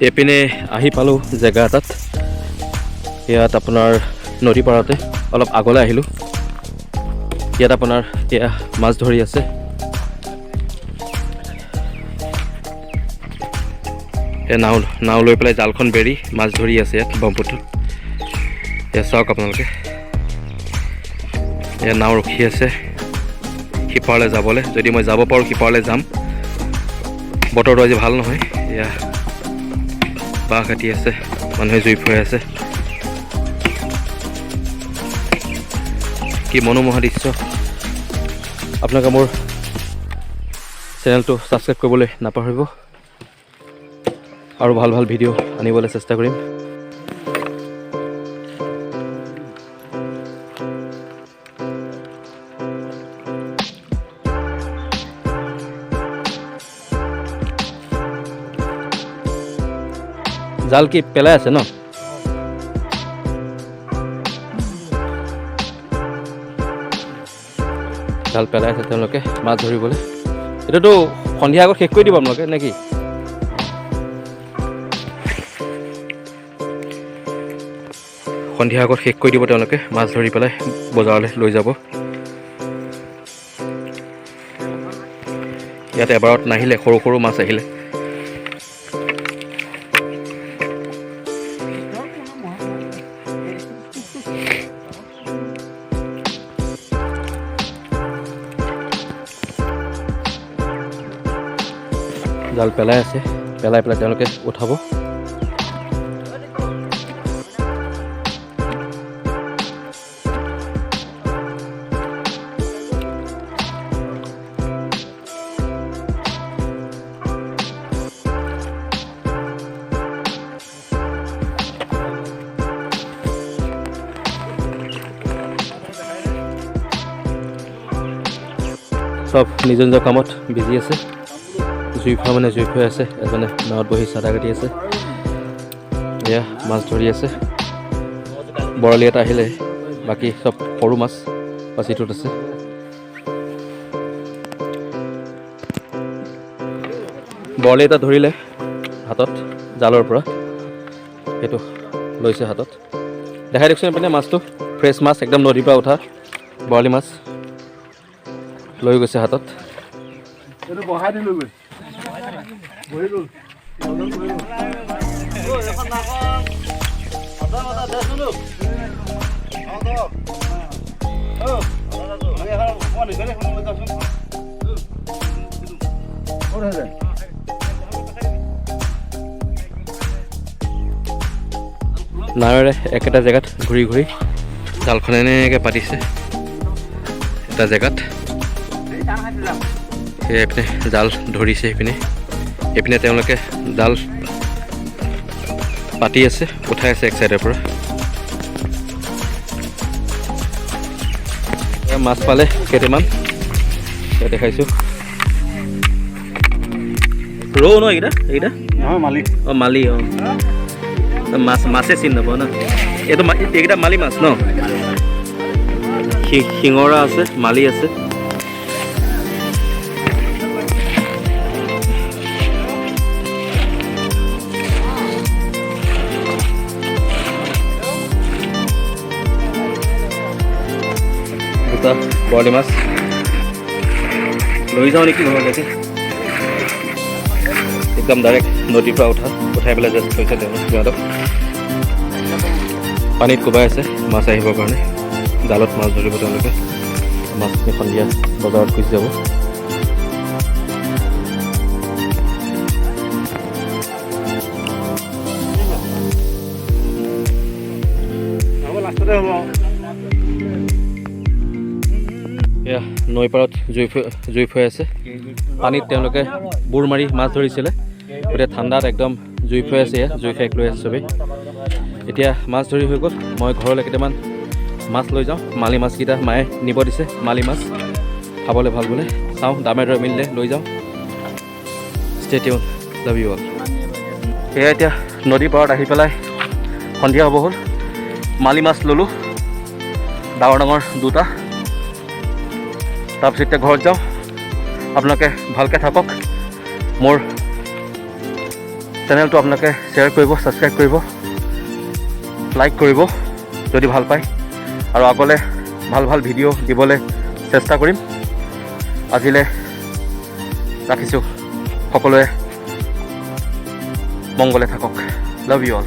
এপিনে আহি পালোঁ জেগা এটাত। ইয়াত আপোনাৰ নদী পাৰতে অলপ আগলৈ আহিলোঁ। ইয়াত আপোনাৰ এয়া মাছ ধৰি আছে। নাও লৈ পেলাই জালখন বেৰি মাছ ধৰি আছে ইয়াত ব্ৰহ্মপুত্ৰত। এয়া চাওক আপোনালোকে, এয়া নাও ৰখি আছে সিপাৰলৈ যাবলৈ। যদি মই যাব পাৰোঁ সিপাৰলৈ যাম। বতৰটো আজি ভাল নহয়। এয়া বাঁহ কাটি আছে, মানুহে জুই ফুৰাই আছে। কি মনোমোহা দৃশ্য। আপোনালোকে মোৰ চেনেলটো ছাবস্ক্ৰাইব কৰিবলৈ নাপাহৰিব। আৰু ভাল ভাল ভিডিঅ' আনিবলৈ চেষ্টা কৰিম। জাল কি পেলাই আছে ন? জাল পেলাই আছে তেওঁলোকে মাছ ধৰিবলৈ। এইটোতো সন্ধিয়া আগত শেষ কৰি দিব আপোনালোকে নে কি? সন্ধিয়া আগত শেষ কৰি দিব তেওঁলোকে মাছ ধৰি পেলাই বজাৰলৈ লৈ যাব। ইয়াত এবাৰত নাহিলে সৰু সৰু মাছ আহিলে। জাল পেলাই আছে, পেলাই পেলাই তেওঁলোকে উঠাব। সব নিজৰ নিজৰ কামত বিজি আছে। জুই ফুৱা মানে জুই ফুৱাই আছে, এজনে নাৱত বহি চাদা কাটি আছে। এয়া মাছ ধৰি আছে। বৰালি এটা আহিলে, বাকী চব সৰু মাছ পাচিটোত আছে। বৰালি এটা ধৰিলে হাতত জালৰ পৰা, সেইটো লৈছে হাতত। দেখাই দিয়কচোন এইপিনে মাছটো, ফ্ৰেছ মাছ একদম নদীৰ পৰা উঠা বৰালি মাছ লৈ গৈছে হাতত। নাৱেৰে একেটা জেগাত ঘূৰি ঘূৰি জালখন এনেকৈ পাতিছে এটা জেগাত। সেইপিনে জাল ধৰিছে, এইপিনে তেওঁলোকে জাল পাতি আছে, উঠাই আছে এক চাইডৰ পৰা। মাছ পালে কেইটামান দেখাইছোঁ। ৰৌ ন এইকেইটা মালি। অঁ মালি, অঁ মাছে চিনি নাপাওঁ ন। এইটো এইকেইটা মালি মাছ ন? শিঙৰা আছে, মালি আছে। দুটা বৰালি মাছ লৈ যাওঁ নেকি ঘৰলৈকে। একদম ডাইৰেক্ট নদীৰ পৰা উঠাই পেলাই জাষ্ট থৈছে সিহঁতক। পানীত কোবাই আছে মাছ আহিবৰ কাৰণে। জালত মাছ ধৰিব তেওঁলোকে। মাছখিনি সন্ধিয়া বজাৰত গুচি যাব। এয়া নৈ পাৰত জুই ফুৱাই আছে। পানীত তেওঁলোকে বুৰ মাৰি মাছ ধৰিছিলে। গোটেই ঠাণ্ডাত একদম জুই ফুৱাই আছে, জুই শেষ লৈ আছে চবেই। এতিয়া মাছ ধৰি হৈ গ'ল। মই ঘৰলৈ কেইটামান মাছ লৈ যাওঁ। মালি মাছকেইটা মায়ে নিব দিছে, মালি মাছ খাবলৈ ভাল বোলে। চাওঁ দামে দৰে মিলিলে লৈ যাওঁ। Stay tune, love you all. সেয়া এতিয়া নদীৰ পাৰত আহি পেলাই সন্ধিয়া হ'ব হ'ল। মালি মাছ ল'লোঁ ডাঙৰ ডাঙৰ দুটা। তাৰপিছত এতিয়া ঘৰত যাওঁ। আপোনালোকে ভালকৈ থাকক। মোৰ চেনেলটো আপোনালোকে শ্বেয়াৰ কৰিব, ছাবস্ক্ৰাইব কৰিব, লাইক কৰিব যদি ভাল পায়, আৰু আগলৈ ভাল ভাল ভিডিঅ' দিবলৈ চেষ্টা কৰিম। আজিলৈ ৰাখিছোঁ, সকলোৱে মংগলে থাকক। Love you all.